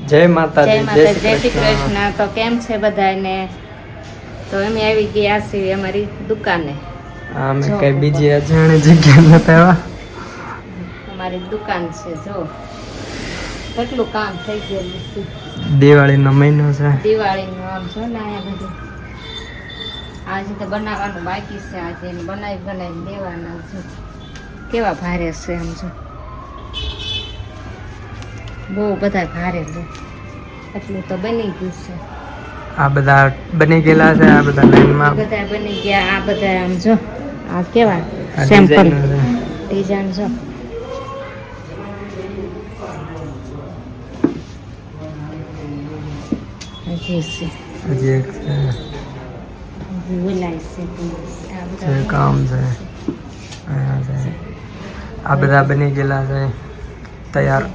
જય માતાજી, જય શ્રી કૃષ્ણ. તો કેમ છે બધાને? તો અમે આવી ગયા છીએ અમારી દુકાને. અમે કઈ બીજી અજાણી જગ્યાએ નતા આવ્યા. અમારી દુકાન છે. જો કેટલું કામ થઈ ગયેલું છે. દિવાળીનો મહિનો છે. દિવાળીનું આમ જો ને અહીંયા બધું આજે તો બનાવવાનું બાકી છે. આજે બનાવી દેવાના છે. કેવા ભારે છે આમ જો, બહુ બધા ભારે છે. એટલું તો બની ગયું છે. આ બધા બની ગયેલા છે. આ બધા લાઈનમાં બધા બની ગયા. આ બધા આમ જો, આ કેવા સેમ્પલ ડિઝાઇન જો. હજી છે, હજી એક છે. બોલાય છે જે કામ છે. અહીંયા છે. આ બધા બની ગયેલા છે, તૈયાર.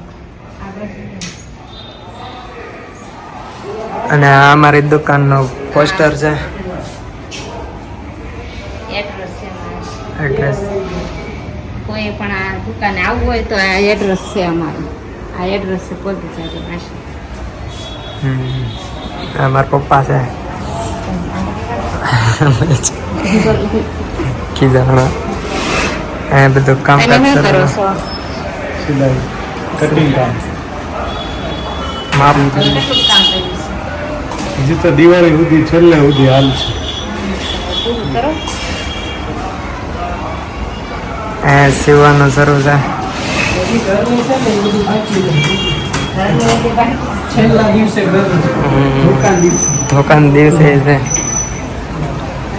અને આ અમારી દુકાનનો પોસ્ટર છે. એડ્રેસ કોઈ પણ આ દુકાને આવવું હોય તો આ એડ્રેસ છે અમારું. આ એડ્રેસ છે પહોંચી જાય પાસે. આ મારા પપ્પા છે. કીધા આ બધું કામ કરો છો? સિલાઈ, કટિંગ કામ, માપ. કેટલું કામ કર્યું છે? હજી તો દિવાળી સુધી છેલ્લે સુધી હાલ છે. પૂરું કરો. સીવવાનું શરૂ છે. છેલ્લા દિવસે દુકાન દિવસે છે.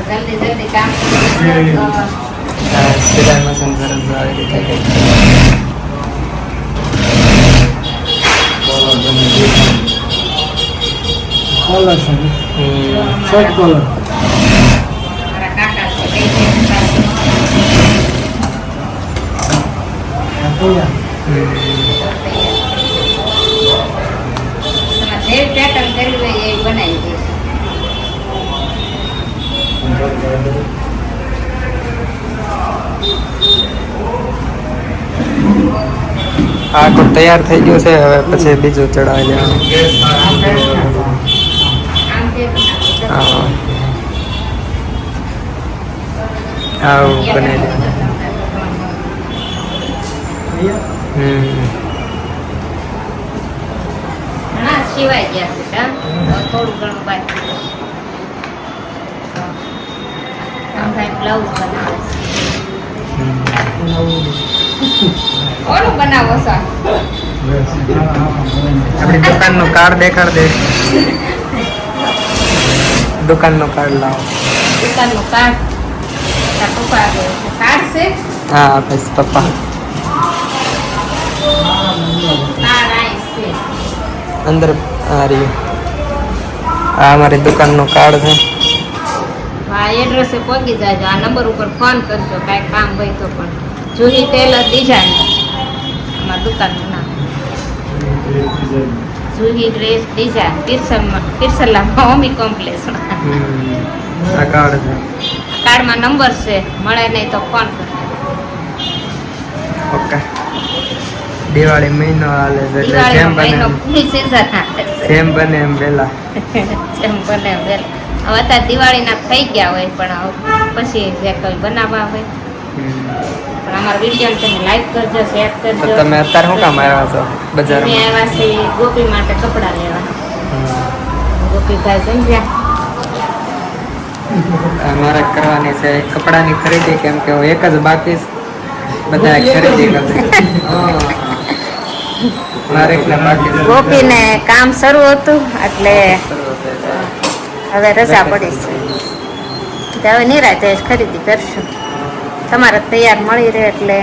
જલ્દી કામ સિલાઈ મશીન સરસ આવી રીતે કઈ. કોલર છે, શર્ટ કોલર. મારા કાકા છે જે પેટર્ન કરી હોય એ બનાવી દઈશ. આખું તૈયાર થઈ ગયું છે. હવે પછી બીજું ચડાવી દેવાનું. આમ તે હા, આવું બનાવી દેવાનું. ઘણા સિવાય ગયા છે. થોડું ઘણું બાકી બ્લાઉઝ બનાવે ઓલું બનાવો છો. આપણી દુકાનનું કાર્ડ દેખાડ દે. દુકાનનું કાર્ડ લાવો. દુકાનનું કાર્ડ પપ્પા કાર્ડ છે. હા, બસ પપ્પા. કાર્ડ આઈ છે. અંદર આ રહ્યું. આ અમારી દુકાનનું કાર્ડ છે. આ એડ્રેસે પહોંચી જાજો. આ નંબર ઉપર ફોન કરજો કાંઈ કામ હોય તો. પણ જૂહી ટેલર ડિઝાઇન અમારા દુકાનનું નામ. જૂહી ડ્રેસ ડિઝાઇન તિરસલામાં હોમી કોમ્પ્લેક્સ. આ કાર્ડ છે. કાર્ડમાં નંબર છે. મળે નહીં તો ફોન કરજો. ઓકે. દિવાળી મહિનો હાલે છે એટલે જેમ દિવાળીનો બને મહિનો ફૂલ સીઝન આવે છે. જેમ બને એમ પહેલા. જેમ બને એમ વહેલા. હવે અત્યારે દિવાળીના થઈ ગયા હોય પણ પછી જે કંઈ બનાવવા હોય. પણ અમારા વિડીયો તમે લાઈક કરજો, શેર તો કરજો. તમે અત્યારે શું કામ આવ્યા છો અમે બજારમાં? આવ્યા છીએ ગોપી માટે કપડાં લેવા. ગોપીભાઈ સમજ્યા. મારે કરવાની છે કપડાની ખરીદી, કેમ કે હું એક જ બાકી છે. બધા ખરીદી કરે. મારે એકલા બાકી છે. ગોપીને કામ શરૂ હતું એટલે હવે રજા પડી છે. હવે નિરાતે જ ખરીદી કરશું. તમારે તૈયાર મળી રહે એટલે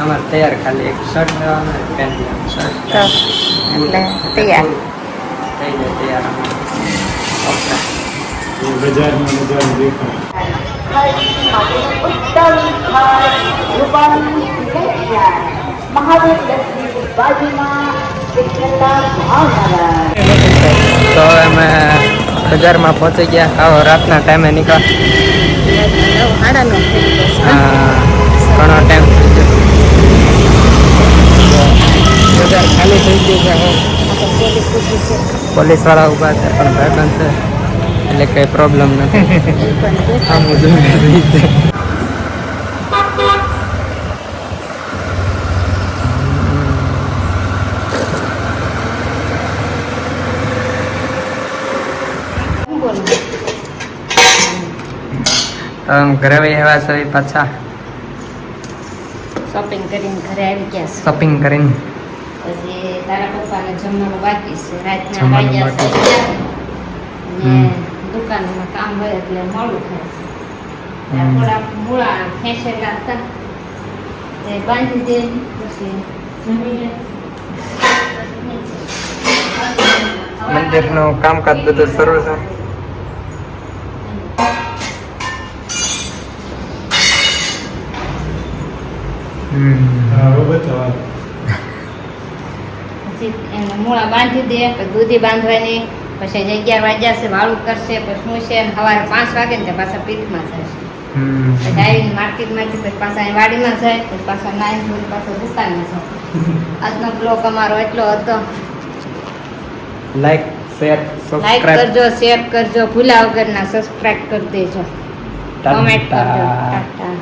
અમારે તૈયાર ખાલી એક શર્ટ લેવાનું, પેન્ટ લેવાનું. શર્ટ તો એટલે તૈયાર. થઈ જાય તૈયાર. ઓકે. બજારમાં બજાર દેખાય. તો અમે બજારમાં પહોંચી ગયા. આવો રાતના ટાઈમે નીકળ. ઘણો ટાઈમ થઈ ગયો. બજાર ખાલી થઈ ગયું છે. પોલીસ વાળા ઊભા છે પણ ભાઈબંધ છે એટલે કઈ પ્રોબ્લેમ નથી. એ પણ દેખાય. આમ જોઈ છે. બોલો. ઘરે આવ્યા છો એ પાછા શોપિંગ કરીને ઘરે આવી ગયા છે. શોપિંગ કરીને પછી તારા પપ્પાને જમવાનું બાકી છે. રાતના જમવાનું વાગ્યા છે બાકી. 11 ને દુકાનમાં કામ હોય એટલે મોડું થાય છે. ત્યાં થોડા મૂળા ખેંચેલા હતા તે બાંધી દે પછી જમી લે. મંદિરનું કામકાજ બધું શરૂ છે. હા હવે બતાવો. પછી એને મૂળા બાંધી દે પછી દૂધી બાંધવાની પછી 11 વાગ્યા છે વાળું કરશે પછી શું છે ને સવારે 5 વાગે ને તે પાછા પીઠમાં જશે. પછી આવીને માર્કેટમાંથી પછી પાછા અહીં વાડીમાં જાય પછી પાછા નાઈ ધોઈને પાછા દુકાનમાં જાય. આજનો બ્લોગ અમારો એટલો હતો. લાઈક શેર લાઈક કરજો, શેર કરજો, ભૂલા વગરના સબસ્ક્રાઇબ કરી દેજો, કોમેન્ટ કરજો. ટાટા.